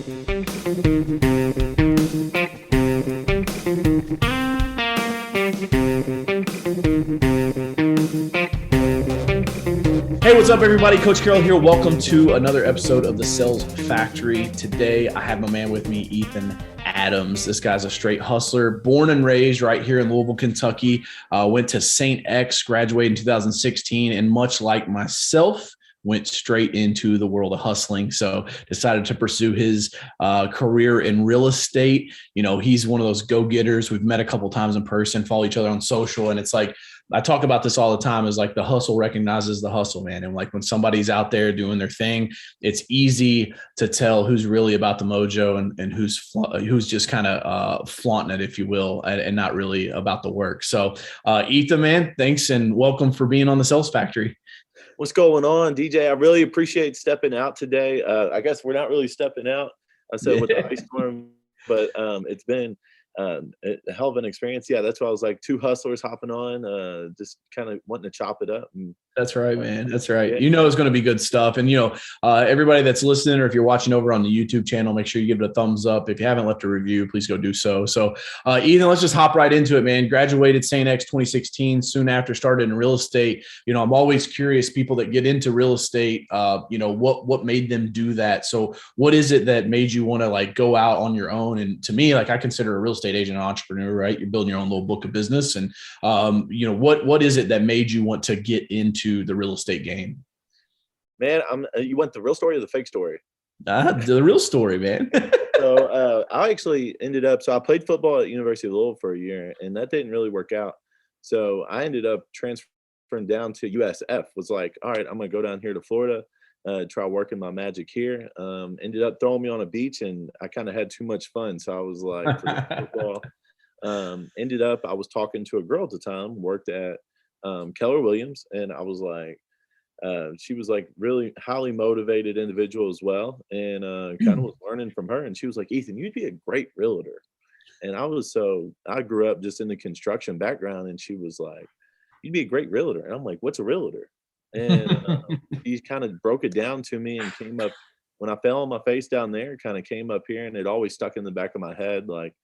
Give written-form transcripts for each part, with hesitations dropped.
Hey, what's up, everybody? Coach Carroll here. Welcome to another episode of the Sales Factory. Today, I have my man with me, Ethan Adams. This guy's a straight hustler, born and raised right here in Louisville, Kentucky. Went to St. X, graduated in 2016, and much like myself, went straight into the world of hustling. So decided to pursue his career in real estate. You know, he's one of those go-getters. We've met a couple times in person, follow each other on social, and it's like, I talk about this all the time, is like the hustle recognizes the hustle, man. And like when somebody's out there doing their thing, it's easy to tell who's really about the mojo and who's just kind of flaunting it, if you will, and not really about the work. So Ethan, man, thanks and welcome for being on the Sales Factory. What's going on, DJ? I really appreciate stepping out today. I guess we're not really stepping out, I said, with the ice storm, but it's been a hell of an experience. Yeah, that's why I was like two hustlers hopping on, just kind of wanting to chop it up. That's right, man. That's right. Yeah. You know, it's going to be good stuff. And, you know, everybody that's listening, or if you're watching over on the YouTube channel, make sure you give it a thumbs up. If you haven't left a review, please go do so. So, Ethan, let's just hop right into it, man. Graduated St. X 2016, soon after started in real estate. You know, I'm always curious, people that get into real estate, you know, what made them do that? So what is it that made you want to like go out on your own? And to me, like I consider a real estate agent an entrepreneur, right? You're building your own little book of business. And, you know, what is it that made you want to get into the real estate game? Man, you want the real story or the fake story? The real story, man. So I actually ended up, I played football at University of Louisville for a year, and that didn't really work out. So I ended up transferring down to USF. Was like, all right, I'm going to go down here to Florida, try working my magic here. Ended up throwing me on a beach, and I kind of had too much fun. So I was like, football. Ended up, I was talking to a girl at the time, worked at Keller Williams, and I was like, she was like really highly motivated individual as well, and kind of was learning from her. And she was like, Ethan, you'd be a great realtor. And I grew up just in the construction background, and she was like, you'd be a great realtor. And I'm like, what's a realtor? And he kind of broke it down to me and came up when I fell on my face down there, kind of came up here, and it always stuck in the back of my head, like,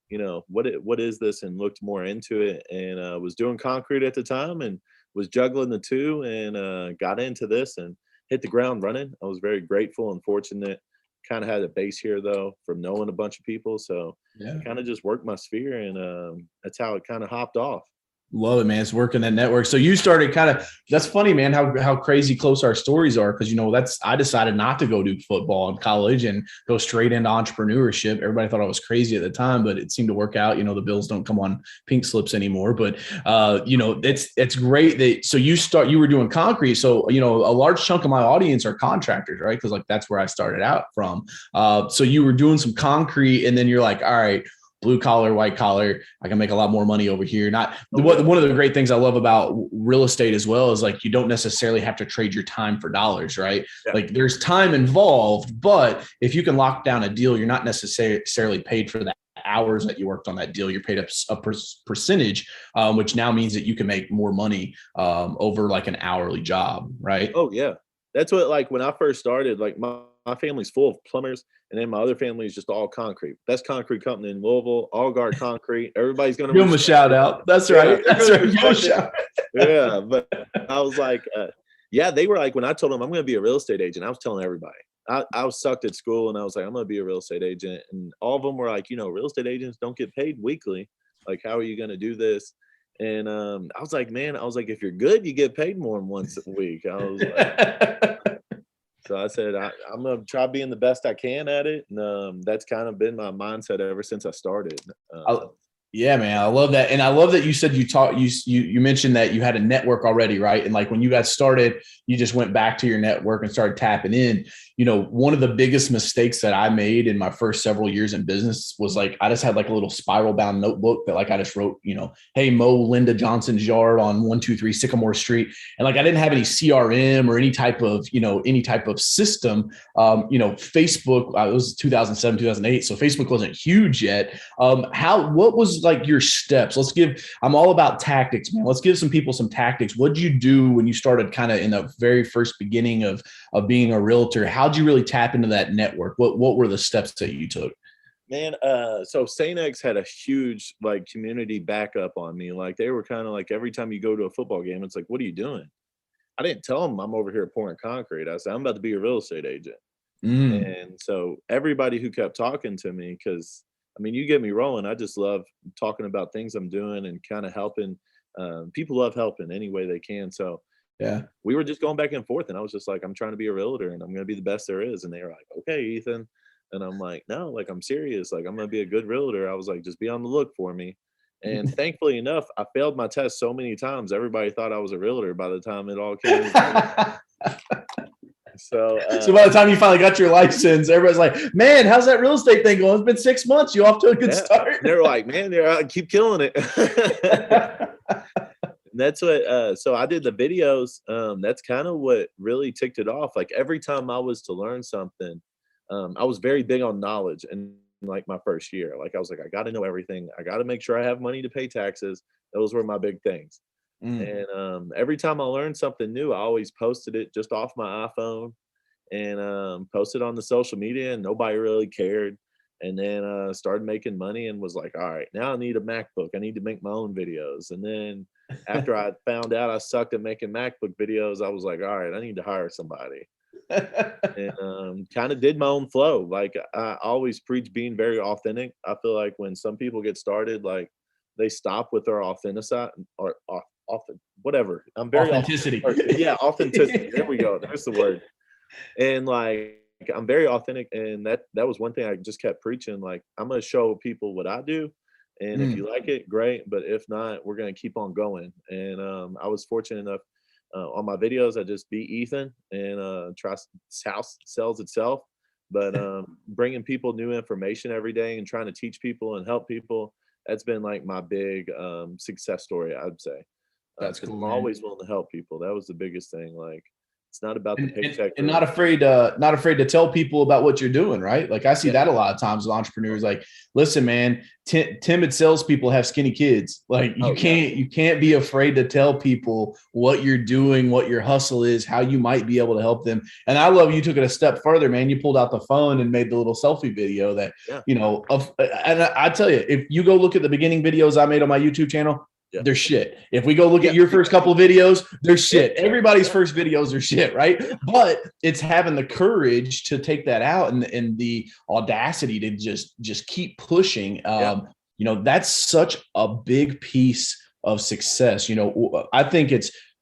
you know, what is this? And looked more into it, and was doing concrete at the time and was juggling the two, and got into this and hit the ground running. I was very grateful and fortunate. Kind of had a base here though from knowing a bunch of people. So I kind of just worked my sphere, and that's how it kind of hopped off. Love it, man. It's working that network. So you started that's funny, man, how crazy close our stories are. Cause you know, I decided not to go do football in college and go straight into entrepreneurship. Everybody thought I was crazy at the time, but it seemed to work out. You know, the bills don't come on pink slips anymore, but you know, it's great that, so you were doing concrete. So, you know, a large chunk of my audience are contractors, right? Cause like, that's where I started out from. So you were doing some concrete, and then you're like, all right, blue collar, white collar, I can make a lot more money over here. One of the great things I love about real estate as well is like, you don't necessarily have to trade your time for dollars, right? Yeah. Like there's time involved, but if you can lock down a deal, you're not necessarily paid for the hours that you worked on that deal. You're paid a percentage, which now means that you can make more money over like an hourly job, right? Oh yeah. That's what, like when I first started, like my family's full of plumbers, and then my other family is just all concrete. Best concrete company in Louisville, All Guard Concrete. Everybody's going to give them a shout out. That's right. That's right. Yeah, but I was like, they were like, when I told them I'm going to be a real estate agent, I was telling everybody. I was sucked at school, and I was like, I'm going to be a real estate agent. And all of them were like, you know, real estate agents don't get paid weekly. Like, how are you going to do this? And I was like, man, if you're good, you get paid more than once a week. I was like, so I said, I'm going to try being the best I can at it. And that's kind of been my mindset ever since I started. Yeah, man, I love that. And I love that you said you mentioned that you had a network already, right? And like when you got started, you just went back to your network and started tapping in. You know, one of the biggest mistakes that I made in my first several years in business was like, I just had like a little spiral bound notebook that like I just wrote, you know, hey, mow Linda Johnson's yard on 123 Sycamore Street. And like, I didn't have any CRM or any type of system. You know, Facebook, it was 2007, 2008. So Facebook wasn't huge yet. What was like your steps. I'm all about tactics, man. Let's give some people some tactics. What did you do when you started kind of in the very first beginning of being a realtor? How'd you really tap into that network? What were the steps that you took? Man, so St. X had a huge like community backup on me. Like they were kind of like every time you go to a football game, it's like, what are you doing? I didn't tell them I'm over here pouring concrete. I said, I'm about to be a real estate agent. And so everybody who kept talking to me, because I mean, you get me rolling. I just love talking about things I'm doing and kind of helping. People love helping any way they can. So Yeah. we were just going back and forth. And I was just like, I'm trying to be a realtor and I'm going to be the best there is. And they were like, okay, Ethan. And I'm like, no, like, I'm serious. Like, I'm going to be a good realtor. I was like, just be on the look for me. And thankfully enough, I failed my test so many times. Everybody thought I was a realtor by the time it all came. So by the time you finally got your license, everybody's like, man, how's that real estate thing going? It's been 6 months. You off to a good start. And they're like, man, I keep killing it. And that's what, so I did the videos. That's kind of what really ticked it off. Like every time I was to learn something, I was very big on knowledge. And like my first year, like I was like, I got to know everything. I got to make sure I have money to pay taxes. Those were my big things. And every time I learned something new, I always posted it just off my iPhone and posted on the social media, and nobody really cared. And then started making money and was like, all right, now I need a MacBook. I need to make my own videos. And then after I found out I sucked at making MacBook videos, I was like, all right, I need to hire somebody. And kind of did my own flow. Like I always preach being very authentic. I feel like when some people get started, like they stop with their authentic or often whatever. I'm very authenticity. Yeah, authenticity. There we go. There's the word. And like I'm very authentic, and that was one thing I just kept preaching. Like I'm gonna show people what I do, and if you like it, great. But if not, we're gonna keep on going. And I was fortunate enough on my videos, I just be Ethan and trust house sells itself. But bringing people new information every day and trying to teach people and help people, that's been like my big success story, I'd say. That's cool. I'm always willing to help people. That was the biggest thing. Like it's not about the paycheck. And not afraid to tell people about what you're doing, right? Like I see that a lot of times with entrepreneurs. Like, listen, man, timid salespeople have skinny kids. Like you can't be afraid to tell people what you're doing, what your hustle is, how you might be able to help them. And I love you took it a step further, man. You pulled out the phone and made the little selfie video that, and I tell you, if you go look at the beginning videos I made on my YouTube channel, they're shit. If we go look at your first couple of videos, they're shit. Everybody's first videos are shit, right? But it's having the courage to take that out and the audacity to just keep pushing. That's such a big piece of success. I think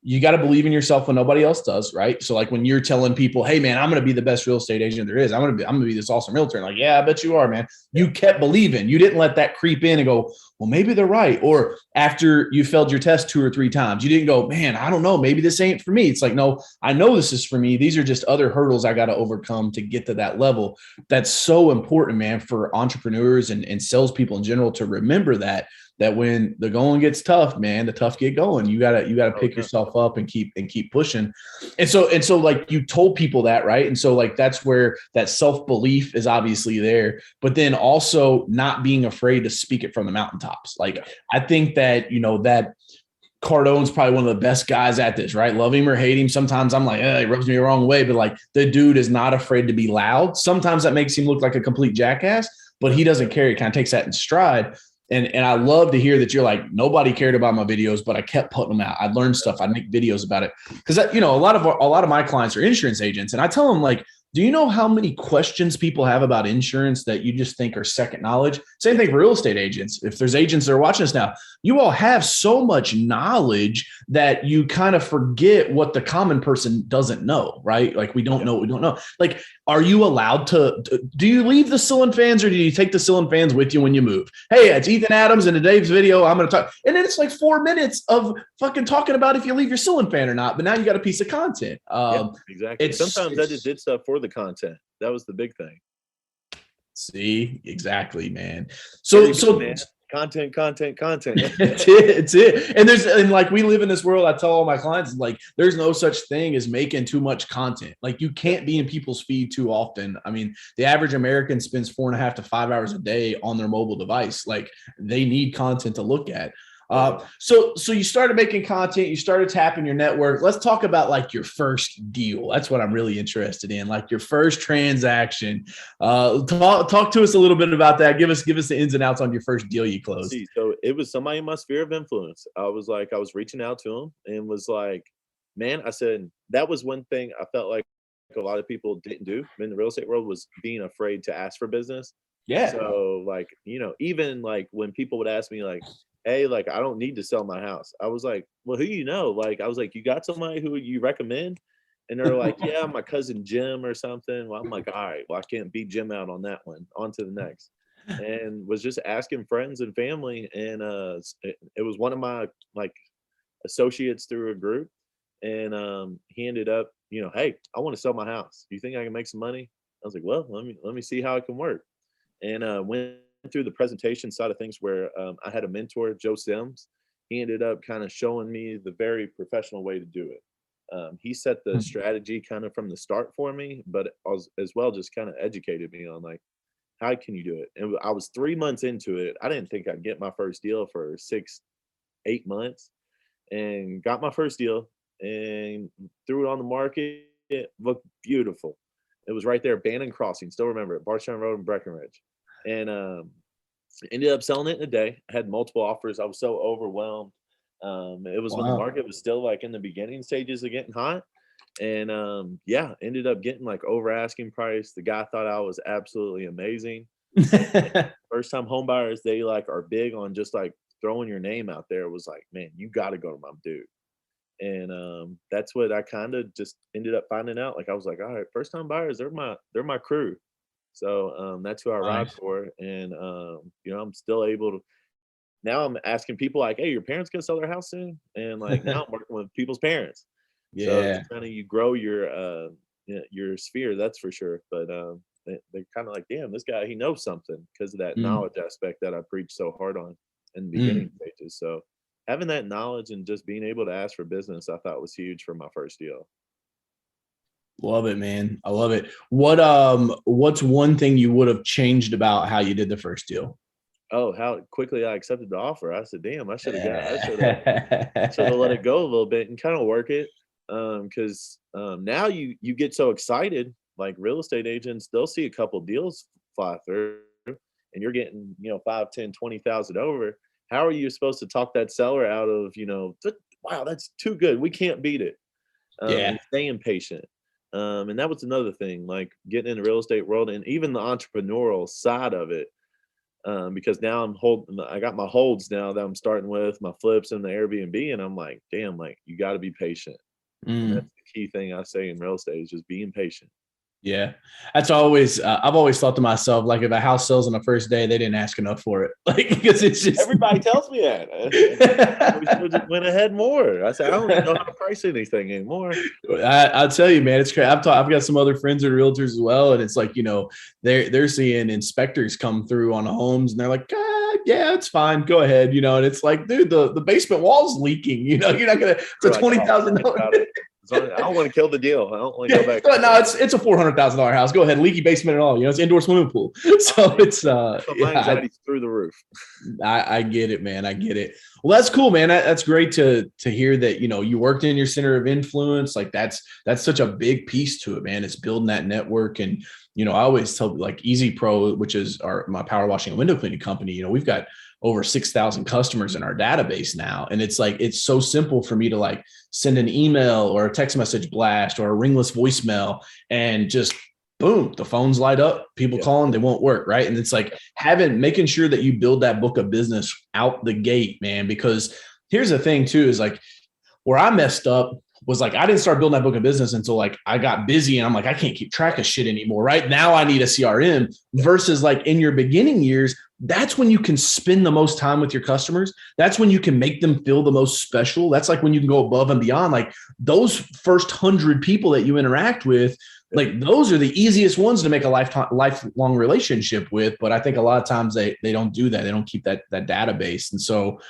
you got to believe in yourself when nobody else does, right? So like when you're telling people, hey man, I'm going to be the best real estate agent there is. I'm going to be this awesome realtor. And like, yeah, I bet you are, man. You kept believing. You didn't let that creep in and go, well, maybe they're right. Or after you failed your test 2 or 3 times, you didn't go, man, I don't know. Maybe this ain't for me. It's like, no, I know this is for me. These are just other hurdles I got to overcome to get to that level. That's so important, man, for entrepreneurs and salespeople in general to remember that when the going gets tough, man, the tough get going. You gotta pick yourself up and keep pushing. And so like you told people that, right? And so like that's where that self-belief is obviously there, but then also not being afraid to speak it from the mountaintops. Like I think that, that Cardone's probably one of the best guys at this, right? Love him or hate him. Sometimes I'm like, he rubs me the wrong way, but like the dude is not afraid to be loud. Sometimes that makes him look like a complete jackass, but he doesn't care. He kind of takes that in stride. And I love to hear that you're like, nobody cared about my videos, but I kept putting them out. I learned stuff. I make videos about it. Because, a lot of my clients are insurance agents. And I tell them, like, do you know how many questions people have about insurance that you just think are second knowledge? Same thing for real estate agents. If there's agents that are watching us now, you all have so much knowledge that you kind of forget what the common person doesn't know, right? Like we don't know what we don't know. Like, are you allowed do you leave the ceiling fans or do you take the ceiling fans with you when you move? Hey, it's Ethan Adams and today's video, I'm going to talk. And then it's like 4 minutes of fucking talking about if you leave your ceiling fan or not, but now you got a piece of content. Exactly. Sometimes I just did stuff for the content. That was the big thing. See, exactly, man. So content. It's it. And like we live in this world, I tell all my clients, like there's no such thing as making too much content. Like you can't be in people's feed too often. I mean, the average American spends 4.5 to 5 hours a day on their mobile device. Like they need content to look at. So you started making content, you started tapping your network. Let's talk about like your first deal. That's what I'm really interested in, like your first transaction. Talk to us a little bit about that. Give us the ins and outs on your first deal you closed. So it was somebody in my sphere of influence. I was reaching out to him and was like, man, I said, that was one thing I felt like a lot of people didn't do in the real estate world was being afraid to ask for business. Yeah. So like, even like when people would ask me like, hey, like, I don't need to sell my house. I was like, well, who Like, I was like, you got somebody who you recommend? And they're like, yeah, my cousin Jim or something. Well, I'm like, all right, well, I can't beat Jim out on that one. On to the next. And was just asking friends and family. And it was one of my like associates through a group. And he ended up, hey, I want to sell my house. Do you think I can make some money? I was like, well, let me see how it can work. And went through the presentation side of things where I had a mentor, Joe Sims. He ended up kind of showing me the very professional way to do it. He set the strategy kind of from the start for me, but as well just kind of educated me on like, how can you do it? And I was 3 months into it. I didn't think I'd get my first deal for 6-8 months, and got my first deal and threw it on the market. It looked beautiful. It was right there, Bannon Crossing. Still remember it, Barstown Road in Breckenridge. And ended up selling it in a day. I had multiple offers. I was so overwhelmed. It was when the market was still like in the beginning stages of getting hot. And ended up getting like over asking price. The guy thought I was absolutely amazing. First time home buyers, they like are big on just like throwing your name out there. It was like, man, you got to go to my dude. And that's what I kind of just ended up finding out. Like I was like, all right, first time buyers, they're my crew. So that's who I ride for. And I'm still able to. Now I'm asking people like, hey, your parents gonna sell their house soon? And like now I'm working with people's parents. Yeah. So it's kind of you grow your sphere, that's for sure. But they're kind of like, damn, this guy, he knows something because of that knowledge aspect that I preach so hard on in the beginning stages. So having that knowledge and just being able to ask for business, I thought was huge for my first deal. Love it, man. I love it. What's one thing you would have changed about how you did the first deal? Oh, how quickly I accepted the offer. I said, damn, I should have let it go a little bit and kind of work it. Because now you get so excited, like real estate agents, they'll see a couple deals fly through and you're getting, 5, 10, 20,000 over. How are you supposed to talk that seller out of, wow, that's too good, we can't beat it. Staying patient. And that was another thing, like getting in the real estate world and even the entrepreneurial side of it. Because now I got my holds now that I'm starting with, my flips and the Airbnb, and I'm like, damn, like you got to be patient. And that's the key thing I say in real estate is just being patient. Yeah, that's always. I've always thought to myself, like, if a house sells on the first day, they didn't ask enough for it. Like, because it's just everybody tells me that. We should have just went ahead more. I said, I don't even know how to price anything anymore. I'll tell you, man, it's crazy. I've got some other friends that are realtors as well, and it's like, they're seeing inspectors come through on homes, and they're like, yeah, it's fine, go ahead, and it's like, dude, the basement wall's leaking. You're not gonna. It's a $20,000. I don't want to kill the deal. I don't want to go back. No, it's a $400,000 house. Go ahead, leaky basement and all. It's indoor swimming pool. So it's my anxiety's through the roof. I get it, man. I get it. Well, that's cool, man. That's great to hear that. You worked in your center of influence. Like that's such a big piece to it, man. It's building that network. And I always tell like Easy Pro, which is my power washing and window cleaning company. We've got over 6,000 customers in our database now. And it's like, it's so simple for me to like send an email or a text message blast or a ringless voicemail and just boom, the phones light up, people calling, they won't work. Right. And it's like making sure that you build that book of business out the gate, man, because here's the thing too, is like where I messed up was like, I didn't start building that book of business until like I got busy and I'm like, I can't keep track of shit anymore. Right now I need a CRM versus like in your beginning years, that's when you can spend the most time with your customers. That's when you can make them feel the most special. That's like when you can go above and beyond. Like those first 100 people that you interact with, Like those are the easiest ones to make a lifelong relationship with. But I think a lot of times they don't do that. They don't keep that database. And so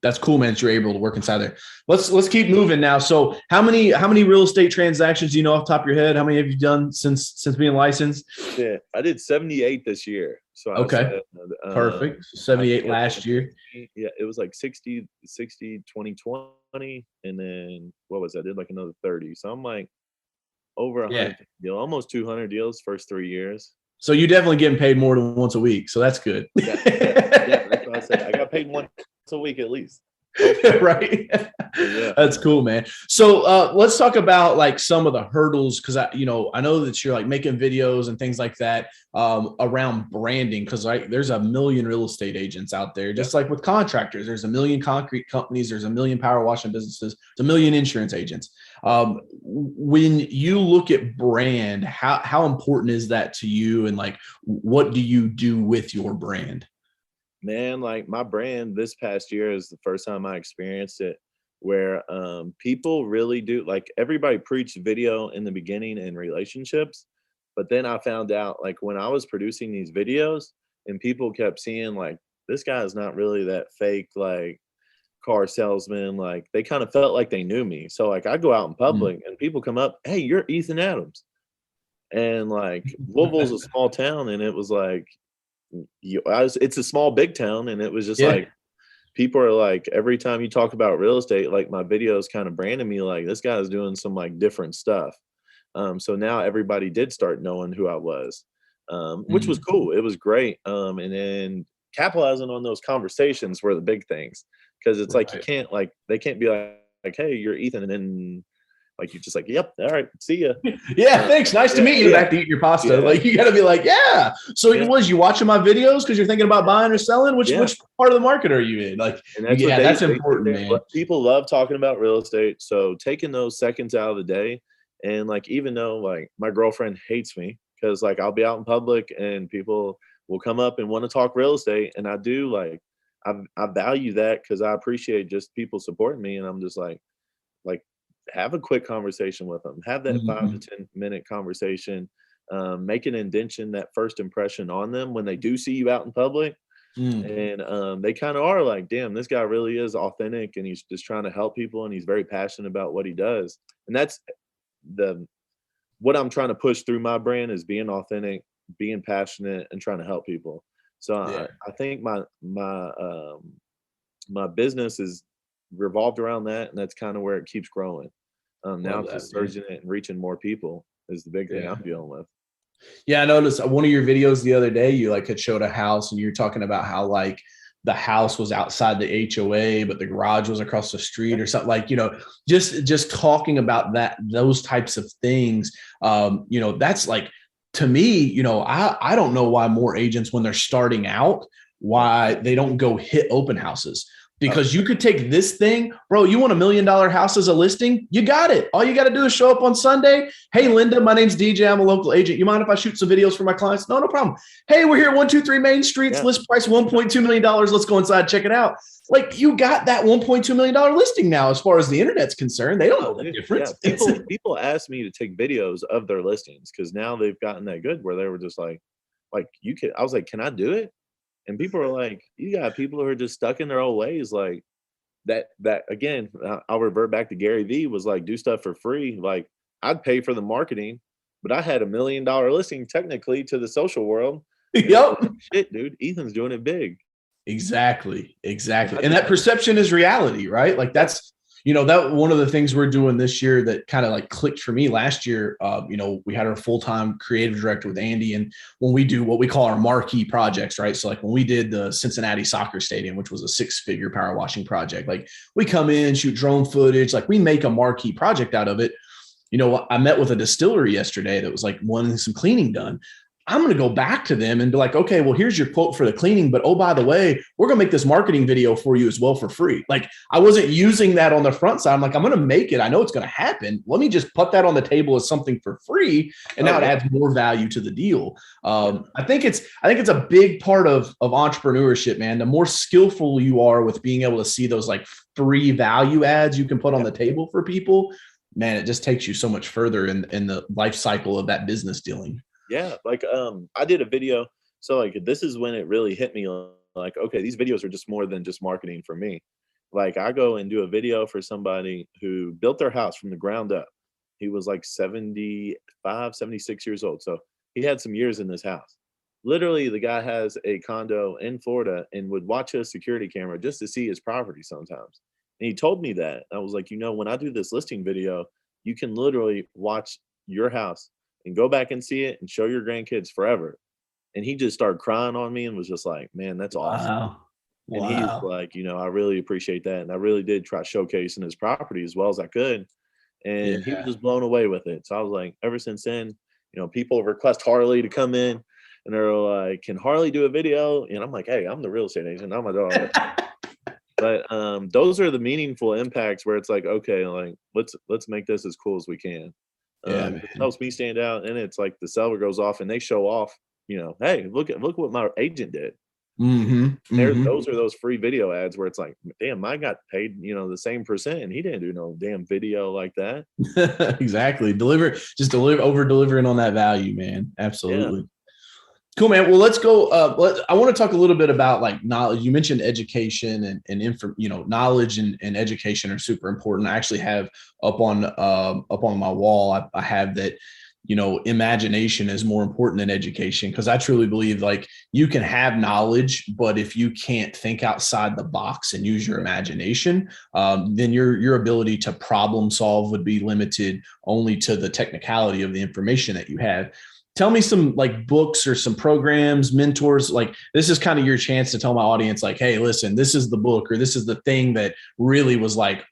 that's cool, man, that you're able to work inside there. Let's keep moving now. So how many real estate transactions do you know off the top of your head? How many have you done since being licensed? Yeah, I did 78 this year. So okay. Perfect. 78 last year. Yeah, it was like 60, 2020. And then what was that? I did like another 30. So I'm like, over 100 deals, almost 200 deals first 3 years. So you definitely getting paid more than once a week. So that's good. Yeah, that's what I said. I got paid once a week at least. Right. Yeah. That's cool, man. So let's talk about like some of the hurdles, because I know that you're like making videos and things like that around branding, because there's a million real estate agents out there, just like with contractors. There's a million concrete companies, there's a million power washing businesses, there's a million insurance agents. When you look at brand, how important is that to you, and like what do you do with your brand? Man, like my brand this past year is the first time I experienced it where people really do, like everybody preached video in the beginning and relationships, but then I found out like when I was producing these videos and people kept seeing like this guy is not really that fake like car salesman, like they kind of felt like they knew me. So like I go out in public and people come up, hey, you're Ethan Adams. And like Louisville's a small town, and it was like it's a small big town, and it was just like people are like every time you talk about real estate, like my videos kind of branded me like this guy's doing some like different stuff. So now everybody did start knowing who I was, which was cool. It was great. And then capitalizing on those conversations were the big things, because it's like you can't like they can't be like hey, you're Ethan, and then like you're just like, yep, all right, see ya. Yeah, thanks. Nice to meet you. Back to eat your pasta. Like you got to be like, yeah. So it was you watching my videos because you're thinking about buying or selling? Which part of the market are you in? Like, and that's important, man. People love talking about real estate, so taking those seconds out of the day, and like even though like my girlfriend hates me because like I'll be out in public and people will come up and want to talk real estate, and I do like I value that because I appreciate just people supporting me, and I'm just like have a quick conversation with them, have that 5 to 10 minute conversation, make an indention, that first impression on them when they do see you out in public. And they kind of are like, damn, this guy really is authentic, and he's just trying to help people, and he's very passionate about what he does. And that's what I'm trying to push through my brand is being authentic, being passionate, and trying to help people. So I think my business is revolved around that, and that's kind of where it keeps growing. Now just surging it and reaching more people is the big thing I'm dealing with. Yeah, I noticed one of your videos the other day, you like had showed a house, and you're talking about how like the house was outside the HOA, but the garage was across the street or something, like, just talking about those types of things. That's like, to me, I don't know why more agents, when they're starting out, why they don't go hit open houses. Because you could take this thing, bro. You want $1 million house as a listing? You got it. All you got to do is show up on Sunday. Hey, Linda, my name's DJ. I'm a local agent. You mind if I shoot some videos for my clients? No problem. Hey, we're here at 123 Main Street. List price $1.2 million. Let's go inside, check it out. Like, you got that $1.2 million listing now. As far as the internet's concerned, they don't know the difference. Yeah, people ask me to take videos of their listings because now they've gotten that good where they were just like you can. I was like, can I do it? And people are like, you got people who are just stuck in their old ways. Like that again, I'll revert back to Gary Vee, was like, do stuff for free. Like I'd pay for the marketing, but I had $1 million listing technically to the social world. Yep. Shit, dude, Ethan's doing it big. Exactly. And that perception is reality, right? Like that's, that one of the things we're doing this year that kind of like clicked for me last year. We had our full-time creative director with Andy, and when we do what we call our marquee projects, right? So like when we did the Cincinnati soccer stadium, which was a 6-figure power washing project, like we come in, shoot drone footage, like we make a marquee project out of it. I met with a distillery yesterday that was like wanting some cleaning done. I'm going to go back to them and be like, okay, well, here's your quote for the cleaning, but oh, by the way, we're going to make this marketing video for you as well for free. Like I wasn't using that on the front side. I'm like, I'm going to make it. I know it's going to happen. Let me just put that on the table as something for free. And now it adds more value to the deal. I think it's a big part of entrepreneurship, man. The more skillful you are with being able to see those like free value adds you can put on the table for people, man, it just takes you so much further in the life cycle of that business dealing. Yeah, like, I did a video, so, like, this is when it really hit me, like, okay, these videos are just more than just marketing for me. Like, I go and do a video for somebody who built their house from the ground up. He was, like, 75, 76 years old, so he had some years in this house. Literally, the guy has a condo in Florida and would watch a security camera just to see his property sometimes. And he told me that. I was like, when I do this listing video, you can literally watch your house and go back and see it and show your grandkids forever. And he just started crying on me and was just like, man, that's awesome. Wow. And he's Wow. like, I really appreciate that. And I really did try showcasing his property as well as I could. And he was Yeah. just blown away with it. So I was like, ever since then, people request Harley to come in and they're like, can Harley do a video? And I'm like, hey, I'm the real estate agent. I'm a dog. But those are the meaningful impacts where it's like, okay, like let's make this as cool as we can. Yeah, It man. helps me stand out, and it's like the seller goes off and they show off, hey, look what my agent did. Mhm. Mhm. Those are those free video ads where it's like, damn, I got paid, the same percent, and he didn't do no damn video like that. Exactly. Deliver over delivering on that value, man. Yeah. Absolutely. Cool, man. Well, let's go. I want to talk a little bit about like knowledge. You mentioned education and knowledge and education are super important. I actually have up on my wall. I have that, imagination is more important than education, because I truly believe like you can have knowledge, but if you can't think outside the box and use your imagination, then your ability to problem solve would be limited only to the technicality of the information that you have. Tell me some like books or some programs, mentors. Like, this is kind of your chance to tell my audience, like, hey, listen, this is the book or this is the thing that really was like,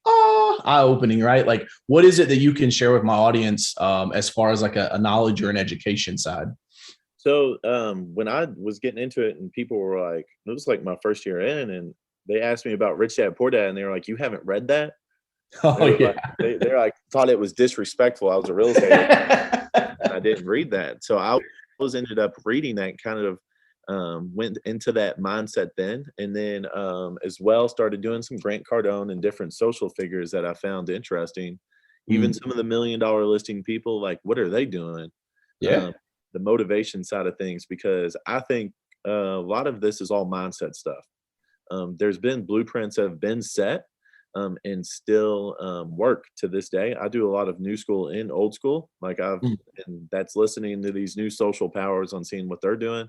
eye-opening, right? Like, what is it that you can share with my audience, as far as like a knowledge or an education side? So when I was getting into it, and people were like, it was like my first year in, and they asked me about Rich Dad Poor Dad, and they were like, "You haven't read that?" Oh They were like, yeah. they're like thought it was disrespectful. I was a real estate agent. I didn't read that. So I was ended up reading that, kind of went into that mindset then. And then as well started doing some Grant Cardone and different social figures that I found interesting. Even Mm, some of the $1 million listing people, like, what are they doing? yeah. Um, the motivation side of things, because I think a lot of this is all mindset stuff. There's been blueprints that have been set and still work to this day. I do a lot of new school and old school. Mm, And that's listening to these new social powers on seeing what they're doing.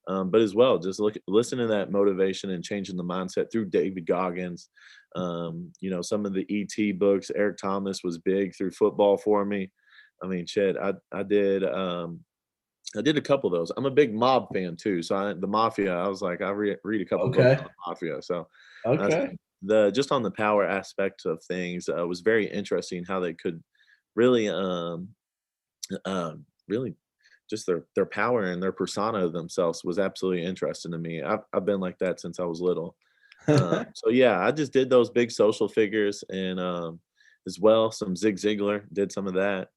But as well, just listen to that motivation and changing the mindset through David Goggins. Some of the ET books. Eric Thomas was big through football for me. I mean, shit, I did a couple of those. I'm a big mob fan too. So the Mafia, I was like, read a couple books okay. on the Mafia. So Okay. the just on the power aspect of things was very interesting, how they could really really just their power and their persona of themselves was absolutely interesting to me. I've been like that since I was little. So yeah, I just did those big social figures, and as well some Zig Ziglar, did some of that.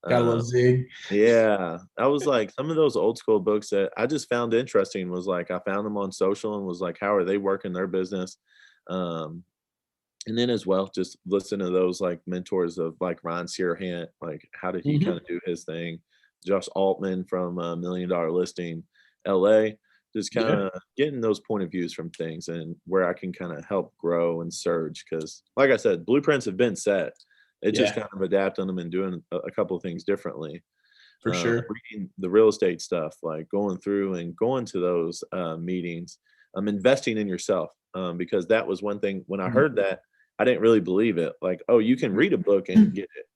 Gotta Uh, love Zig. yeah, I was like, some of those old school books that I just found interesting was like, I found them on social and was like, how are they working their business? Um, and then as well, just listen to those like mentors of like Ron Searhant, like how did he kind Mhm. of do his thing? Josh Altman from $1 Million Listing LA, just kind Yeah. of getting those point of views from things and where I can kind of help grow and surge. Cause like I said, blueprints have been set. It's just Yeah, kind of adapting them and doing a couple of things differently. for sure. Reading the real estate stuff, like going through and going to those meetings, investing in yourself. Because that was one thing when I Mhm. heard that, I didn't really believe it. Like, oh, you can read a book and get it.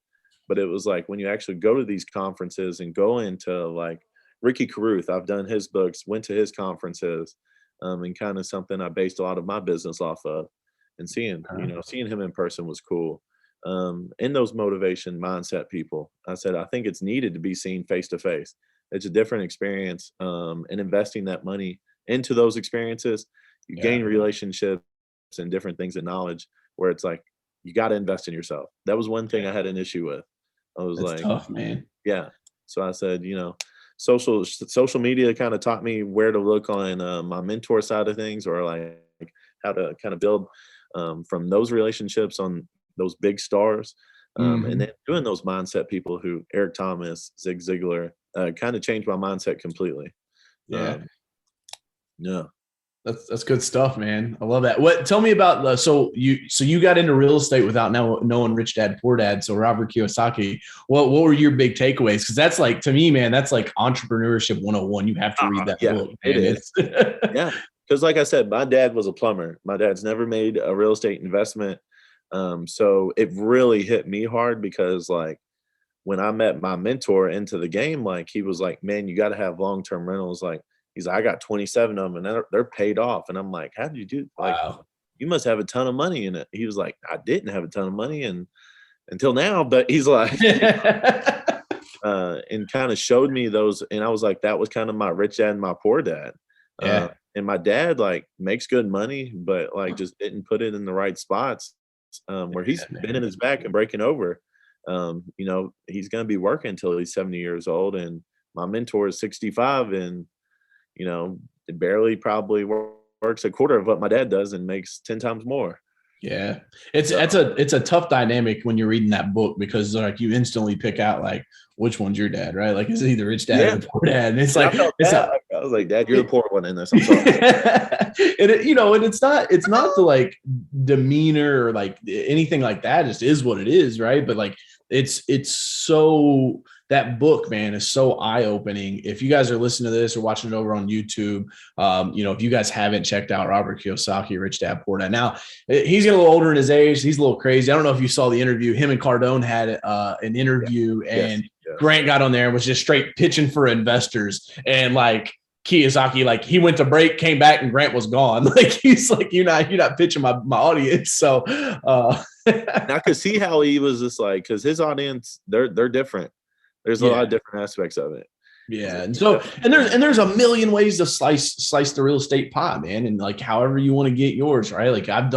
But it was like when you actually go to these conferences and go into like Ricky Carruth, I've done his books, went to his conferences, and kind of something I based a lot of my business off of. And seeing him in person was cool. In those motivation mindset people, I said, I think it's needed to be seen face to face. It's a different experience. And investing that money into those experiences, you Yeah, gain relationships and different things and knowledge where it's like, you got to invest in yourself. That was one thing yeah. I had an issue with. I was That's like, tough, man. yeah. So I said, social media kind of taught me where to look on my mentor side of things, or like how to kind of build from those relationships on those big stars. And then doing those mindset people who Eric Thomas, Zig Ziglar, kind of changed my mindset completely. Yeah. Yeah. That's good stuff, man. I love that. What? Tell me about so you got into real estate without knowing Rich Dad Poor Dad. So Robert Kiyosaki. What were your big takeaways? Because that's like, to me, man, that's like entrepreneurship 101. You have to read that book. It Man. is. Yeah, because like I said, my dad was a plumber. My dad's never made a real estate investment, so it really hit me hard because like when I met my mentor into the game, like he was like, "Man, you got to have long-term rentals." Like he's like, "I got 27 of them, and they're paid off." And I'm like, "How did you do? Like, Wow. you must have a ton of money in it." He was like, "I didn't have a ton of money, and until now," but he's like, and kind of showed me those, and I was like, that was kind of my rich dad and my poor dad. Yeah. And my dad like makes good money, but like just didn't put it in the right spots, where he's bending his back and breaking over. He's going to be working until he's 70 years old, and my mentor is 65, and barely probably works a quarter of what my dad does and makes 10 times more. Yeah, it's a tough dynamic when you're reading that book because like you instantly pick out like which one's your dad, right? Like it's either rich dad or the poor dad, and it's like I was like, Dad, you're the poor one in this. I'm sorry. and it's not the like demeanor or like anything like that. It just is what it is, right? But like it's so, that book, man, is so eye-opening. If you guys are listening to this or watching it over on YouTube, if you guys haven't checked out Robert Kiyosaki, Rich Dad Poor Dad. Now, he's getting a little older in his age. He's a little crazy. I don't know if you saw the interview. Him and Cardone had an interview, and Grant got on there and was just straight pitching for investors. And like Kiyosaki, like he went to break, came back, and Grant was gone. Like he's like, you're not pitching my audience. So I could see how he was just like, because his audience, they're different. There's a lot of different aspects of it. Yeah. And so, and there's a million ways to slice the real estate pie, man. And like, however you want to get yours, right? Like I've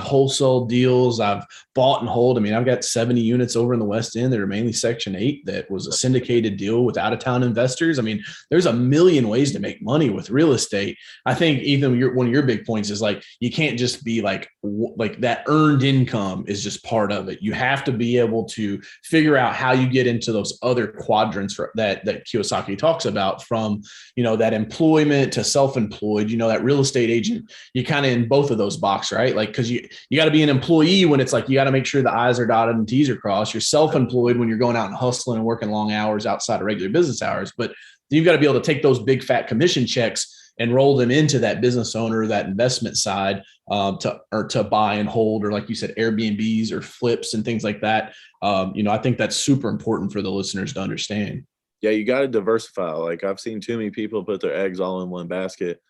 wholesale deals. I've bought and hold. I mean, I've got 70 units over in the West End that are mainly Section 8 that was a syndicated deal with out-of-town investors. I mean, there's a million ways to make money with real estate. I think even one of your big points is like, you can't just be like that earned income is just part of it. You have to be able to figure out how you get into those other quadrants that Kiyosaki talks about, from, that employment to self-employed, that real estate agent, you kind of in both of those boxes, right? Like, cause you got to be an employee when it's like, you got to make sure the I's are dotted and T's are crossed. You're self-employed when you're going out and hustling and working long hours outside of regular business hours, but you've got to be able to take those big fat commission checks and roll them into that business owner, that investment side, to buy and hold, or like you said, Airbnbs or flips and things like that. I think that's super important for the listeners to understand. Yeah, you got to diversify. Like I've seen too many people put their eggs all in one basket,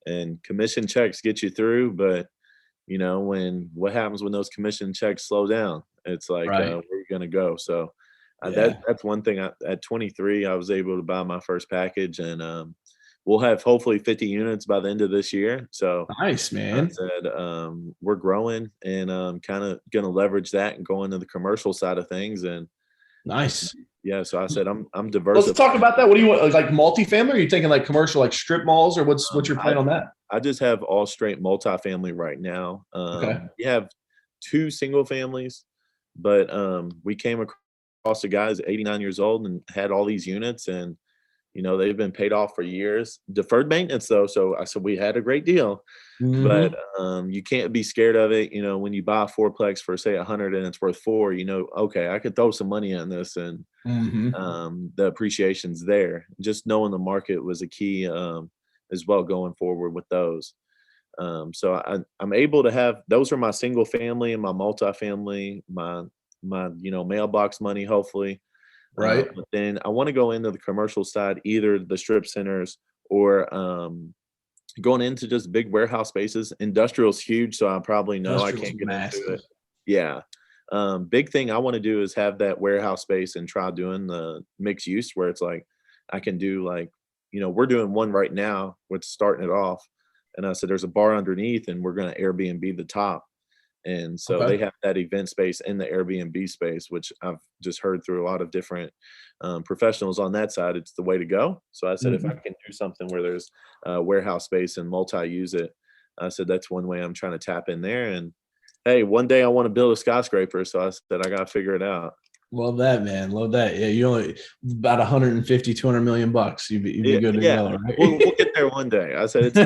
and commission checks get you through. But what happens when those commission checks slow down? It's like, right. Where are you going to go? So that's one thing. At 23, I was able to buy my first package, and we'll have hopefully 50 units by the end of this year. So nice, man. I said, we're growing, and kind of going to leverage that and go into the commercial side of things. And nice. Yeah, so I said I'm diverse. Let's talk about that. What do you want? Like multifamily? Or are you taking like commercial, like strip malls, or what's your plan on that? I just have all straight multifamily right now. Okay. We have 2 single families, but we came across a guy who's 89 years old and had all these units, and they've been paid off for years. Deferred maintenance though, so I said we had a great deal. But you can't be scared of it. When you buy a fourplex for say 100 and it's worth 4, okay, I could throw some money in this, and the appreciation's there. Just knowing the market was a key as well going forward with those. So I'm able to have, those are my single family and my multifamily, my mailbox money, hopefully. Right. But then I want to go into the commercial side, either the strip centers or going into just big warehouse spaces. Industrial is huge, so I probably know I can't get into it. Yeah. Big thing I want to do is have that warehouse space and try doing the mixed use, where it's like I can do like, we're doing one right now with starting it off. And I said, there's a bar underneath and we're going to Airbnb the top. And so they have that event space in the Airbnb space, which I've just heard through a lot of different professionals on that side. It's the way to go. So I said, if I can do something where there's warehouse space and multi-use it, I said, that's one way I'm trying to tap in there. And Hey, one day I want to build a skyscraper, so I said I got to figure it out. Love that, man. Love that. Yeah, you only about 150, 200 million bucks. You'd be Yeah, good to yeah. go, right? We'll get there one day. I said it's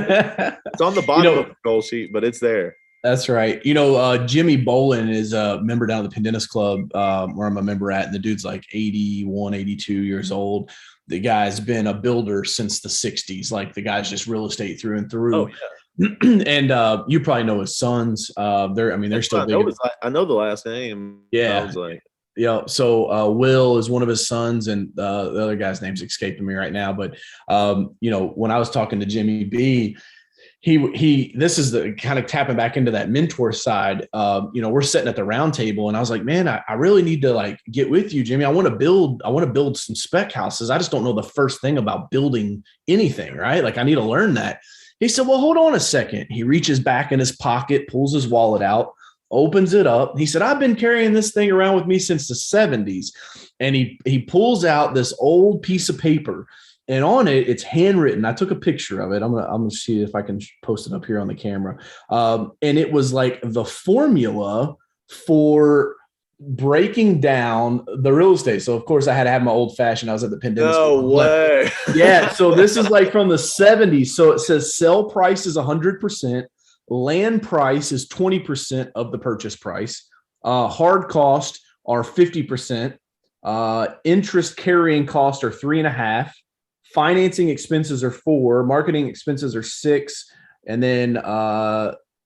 on the You bottom of know, the goal sheet, but it's there. that's right. You know, Jimmy Bolin is a member down at the Pendennis Club, where I'm a member at, and the dude's like 81, 82 years old. The guy's been a builder since the 60s. Like the guy's just real estate through and Oh through. yeah. And you probably know his sons. They're That's still why I know big. I know the last name. I Yeah. was like, Yeah. So Will is one of his sons, and the other guy's name's escaping me right now. But you know, when I was talking to Jimmy B, he this is the kind of tapping back into that mentor side. You know, we're sitting at the round table, and I was like, man, I really need to like get with you, Jimmy. I want to build some spec houses. I just don't know the first thing about building anything, right? Like I need to learn that. He said, well, hold on a second. He reaches back in his pocket, pulls his wallet out, opens it up. He said, I've been carrying this thing around with me since the 70s. And he pulls out this old piece of paper, and on it, it's handwritten. I took a picture of it. I'm gonna see if I can post it up here on the camera. And it was like the formula for breaking down the real estate. So of course I had to have my old fashioned. I was at the Pendennis no Club, but way. yeah. So this is like from the 70s. So it says sell price is 100%, land price is 20% of the purchase price, hard cost are 50%, interest carrying cost are 3.5%. Financing expenses are 4, marketing expenses are 6, and then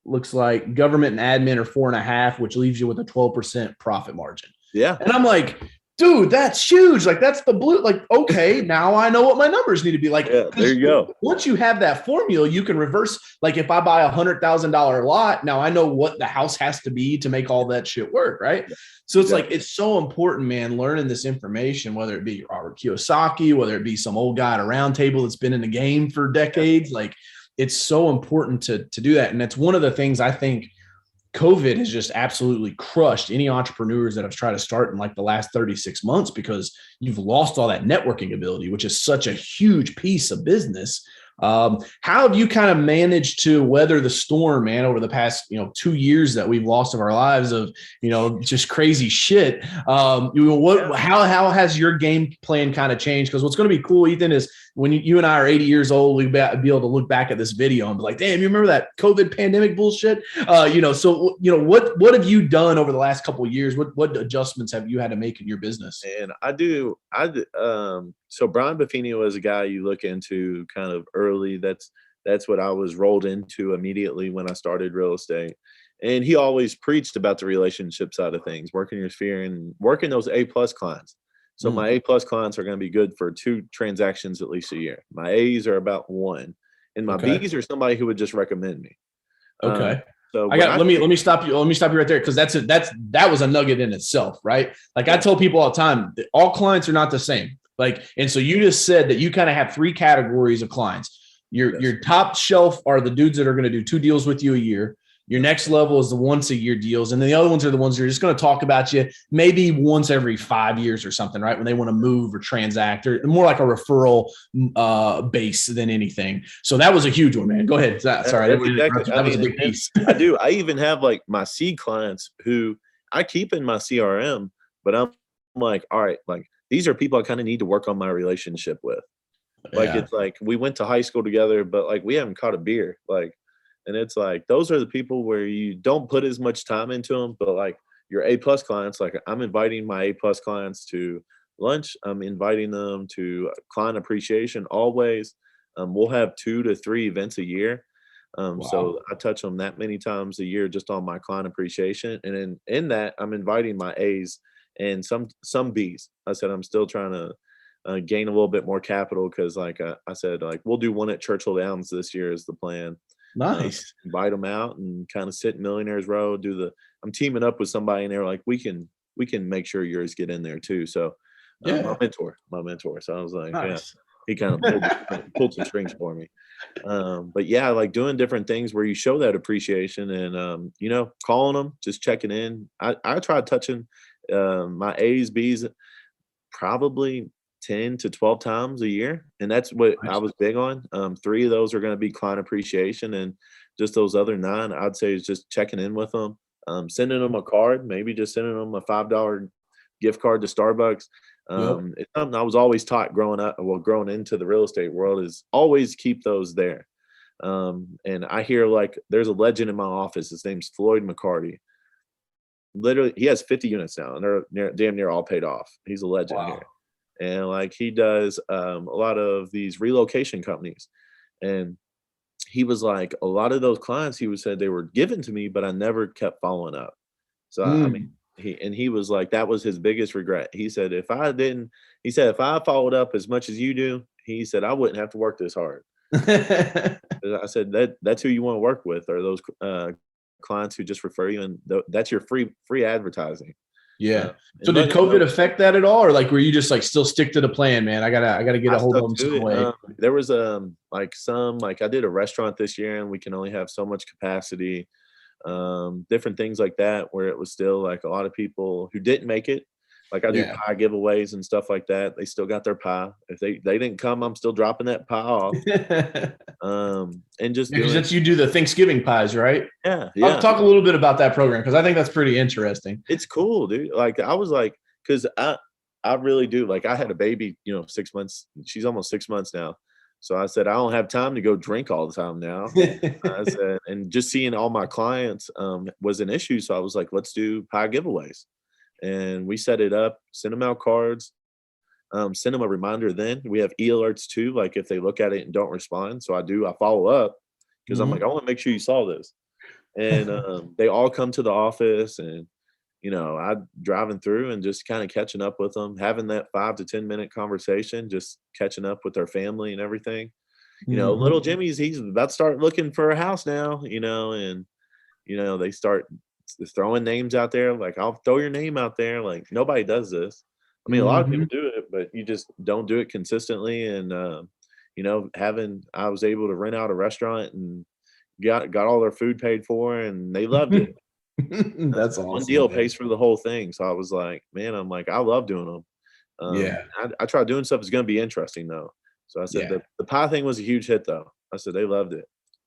looks like government and admin are 4.5, which leaves you with a 12% profit margin. Yeah. And I'm like, dude, that's huge. Like that's the blue. Like, okay, now I know what my numbers need to be. Like, Yeah, there you go. Once you have that formula, you can reverse. Like, if I buy $100,000 lot, now I know what the house has to be to make all that shit work, right? So it's like it's so important, man. Learning this information, whether it be Robert Kiyosaki, whether it be some old guy at a round table that's been in the game for decades, like it's so important to do that. And that's one of the things I think COVID has just absolutely crushed any entrepreneurs that have tried to start in like the last 36 months, because you've lost all that networking ability, which is such a huge piece of business. How have you kind of managed to weather the storm, man, over the past, 2 years that we've lost of our lives of, just crazy shit? How has your game plan kind of changed? Because what's going to be cool, Ethan, is when you and I are 80 years old, we'll be able to look back at this video and be like, damn, you remember that COVID pandemic bullshit? What have you done over the last couple of years? What adjustments have you had to make in your business? And so Brian Buffini was a guy you look into kind of early. That's what I was rolled into immediately when I started real estate. And he always preached about the relationship side of things, working your sphere and working those A+ clients. So my A+ clients are going to be good for 2 transactions at least a year. My A's are about 1, and my B's are somebody who would just recommend me. Okay. So let me stop you. Let me stop you right there, because that was a nugget in itself, right? Like I tell people all the time, all clients are not the same. Like, and so you just said that you kind of have 3 categories of clients. Your top shelf are the dudes that are going to do 2 deals with you a year. Your next level is the once a year deals. And then the other ones are the ones that are just going to talk about you maybe once every 5 years or something, right? When they want to move or transact, or more like a referral base than anything. So that was a huge one, man. Go ahead. Sorry. That was a big piece. I do. I even have like my seed clients who I keep in my CRM, but I'm like, all right, like these are people I kind of need to work on my relationship with. Like, it's like we went to high school together, but like we haven't caught a beer. Like, and it's like those are the people where you don't put as much time into them, but like your A+ clients, like I'm inviting my A+ clients to lunch. I'm inviting them to client appreciation always. We'll have 2 to 3 events a year. So I touch them that many times a year just on my client appreciation. And in that, I'm inviting my A's and some B's. I said I'm still trying to gain a little bit more capital, because like I said, like we'll do one at Churchill Downs this year is the plan. Nice. Invite them out and kind of sit in Millionaires Row. I'm teaming up with somebody, and they're like, we can make sure yours get in there too. So my mentor. So I was like, nice. He kind of pulled some strings for me. But yeah, like doing different things where you show that appreciation and, calling them, just checking in. I tried touching my A's, B's probably 10 to 12 times a year. And that's what I was big on. 3 of those are going to be client appreciation, and just those other 9, I'd say, is just checking in with them. sending them a card, maybe just sending them a $5 gift card to Starbucks. Yep. It's something I was always taught growing up, well, growing into the real estate world, is always keep those there. And I hear like there's a legend in my office. His name's Floyd McCarty. Literally, he has 50 units now, and they're damn near all paid off. He's a legend Wow. here, and like he does a lot of these relocation companies, and he was like, a lot of those clients, he was said they were given to me, but I never kept following up. So I mean, Mm. he was like, that was his biggest regret. He said, if I followed up as much as you do, he said, I wouldn't have to work this hard. I said that's who you want to work with, are those clients who just refer you, and that's your free advertising. Yeah. So And did let them COVID know. affect that at all? Or like, were you just like still stick to the plan, man? I gotta get I a hold of stuck them to some it. way. There was like I did a restaurant this year, and we can only have so much capacity. Different things like that, where it was still like a lot of people who didn't make it. Like I do Yeah. pie giveaways and stuff like that. They still got their pie. If they didn't come, I'm still dropping that pie off. And just Because doing, that's you do the Thanksgiving pies, right? yeah, I'll yeah. talk a little bit about that program because I think that's pretty interesting. It's cool, dude. Like I was like, because I really do. Like I had a baby, 6 months. She's almost 6 months now. So I said I don't have time to go drink all the time now. I said, and just seeing all my clients was an issue. So I was like, let's do pie giveaways. And we set it up, send them out cards, send them a reminder. Then we have e-alerts too. Like if they look at it and don't respond. So I follow up because I'm like, Mhm. I want to make sure you saw this. And they all come to the office, and I driving through and just kind of catching up with them, having that 5 to 10 minute conversation, just catching up with their family and everything. Little Mhm. Jimmy's, he's about to start looking for a house now, and they start throwing names out there. Like, I'll throw your name out there. Like, nobody does this. I mean, a lot of people Mhm. do it, but you just don't do it consistently. And I was able to rent out a restaurant and got all their food paid for, and they loved it. That's One awesome, deal man. pays for the whole thing. So I was like, man, I'm like, I love doing them. Yeah. I try doing stuff that's gonna be interesting though. So I said Yeah. the pie thing was a huge hit though. I said they loved it.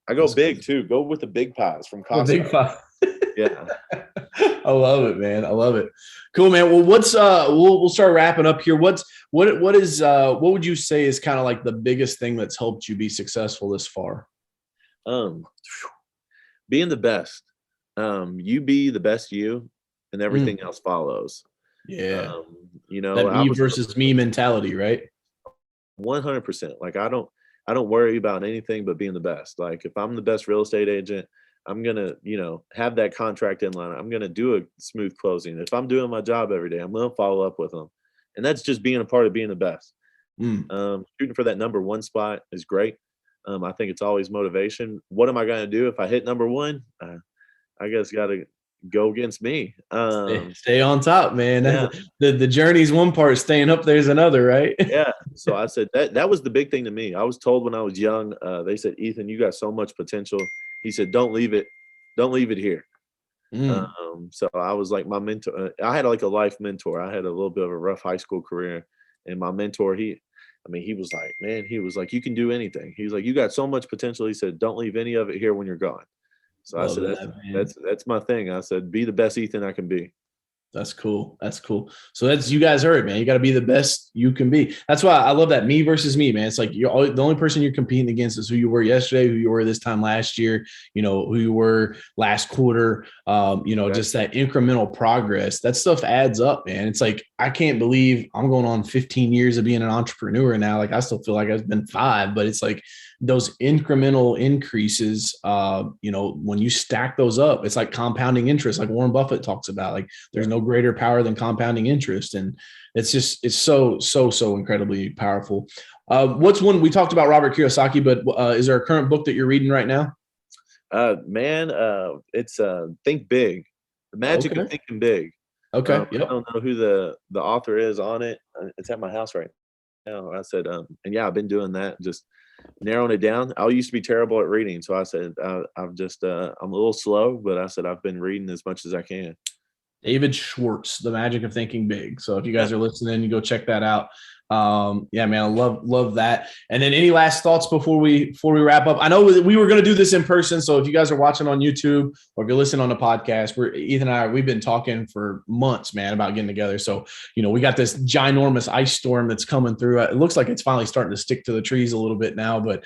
I go That's big good. too. Go with the big pies from The Costco. big five. Yeah. I love it, man. I love it. Cool, man. Well, we'll start wrapping up here. What would you say is kind of like the biggest thing that's helped you be successful this far? Um, being the best. You be the best you, and Mm, everything else follows. yeah. That I me was versus me mentality, right? 100%. Like I don't worry about anything but being the best. Like if I'm the best real estate agent, I'm gonna, have that contract in line. I'm gonna do a smooth closing. If I'm doing my job every day, I'm gonna follow up with them. And that's just being a part of being the best. Mm. Shooting for that number one spot is great. I think it's always motivation. What am I gonna do if I hit number one? I guess gotta go against me. Stay on top, man. Yeah. The journey's one part, staying up there's another, right? Yeah. So I said that was the big thing to me. I was told when I was young, they said, Ethan, you got so much potential. He said, don't leave it here. Mm. So I was like my mentor. I had like a life mentor. I had a little bit of a rough high school career, and my mentor, he was like, man, he was like, you can do anything. He was like, you got so much potential. He said, don't leave any of it here when you're gone. So I Love said, that, man. that's my thing. I said, be the best Ethan I can be. That's cool. That's cool. So that's you guys heard, man. You got to be the best you can be. That's why I love that me versus me, man. It's like the only person you're competing against is who you were yesterday, who you were this time last year, who you were last quarter. Right. Just that incremental progress. That stuff adds up, man. It's like I can't believe I'm going on 15 years of being an entrepreneur now. Like I still feel like I've been 5, but it's like those incremental increases. When you stack those up, it's like compounding interest, like Warren Buffett talks about. Like there's no greater power than compounding interest. And it's so incredibly powerful. What's one we talked about Robert Kiyosaki, but is there a current book that you're reading right now? Man, it's Think Big, The Magic of Okay. Thinking Big. Okay. I Yep. don't know who the author is on it. It's at my house right now. I said, and yeah, I've been doing that, just narrowing it down. I used to be terrible at reading, so I said, I'm a little slow, but I said I've been reading as much as I can. David Schwartz, The Magic of Thinking Big. So if you Yeah, guys are listening, you go check that out. Yeah, man, I love that. And then any last thoughts before we wrap up? I know we were going to do this in person, so if you guys are watching on YouTube or if you're listening on the podcast, Ethan and we've been talking for months, man, about getting together. So we got this ginormous ice storm that's coming through. It looks like it's finally starting to stick to the trees a little bit now, but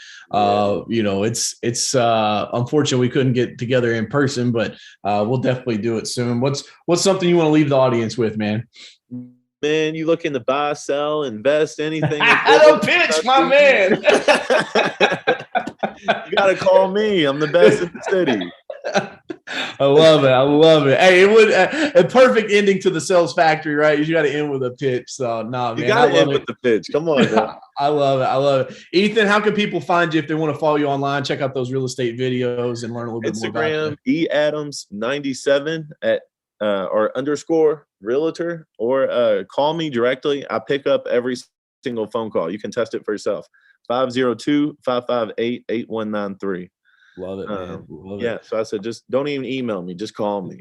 it's unfortunate we couldn't get together in person, but we'll definitely do it soon. What's something you want to leave the audience with, man? Man, you looking to buy, sell, invest, anything? I don't pitch, my man. You got to call me. I'm the best in the city. I love it. Hey, it would a perfect ending to the sales factory, right? You got to end with a pitch. So, man. You got to end with the pitch. Come on, man. I love it. Ethan, how can people find you if they want to follow you online, check out those real estate videos and learn a little bit more about it? Instagram, eadams97 or _ realtor, or call me directly. I pick up every single phone call. You can test it for yourself. 502-558-8193. Love it, man. So I said, just don't even email me, just call me.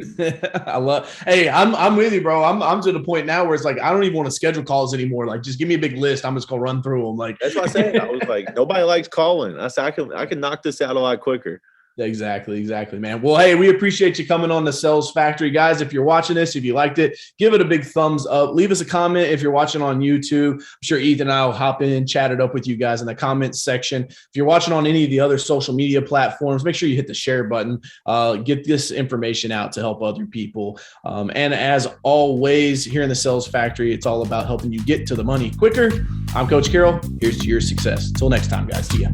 I'm with you, bro. I'm to the point now where it's like I don't even want to schedule calls anymore. Like, just give me a big list. I'm just gonna run through them. Like, that's what I said. I was like, nobody likes calling. I said I can knock this out a lot quicker. Exactly, man. Well, hey, we appreciate you coming on the Sales Factory, guys. If you're watching this, if you liked it, give it a big thumbs up. Leave us a comment if you're watching on YouTube. I'm sure Ethan and I will hop in and chat it up with you guys in the comments section. If you're watching on any of the other social media platforms, make sure you hit the share button. Get this information out to help other people. And as always, here in the Sales Factory, it's all about helping you get to the money quicker. I'm Coach Carroll. Here's to your success. Until next time, guys. See ya.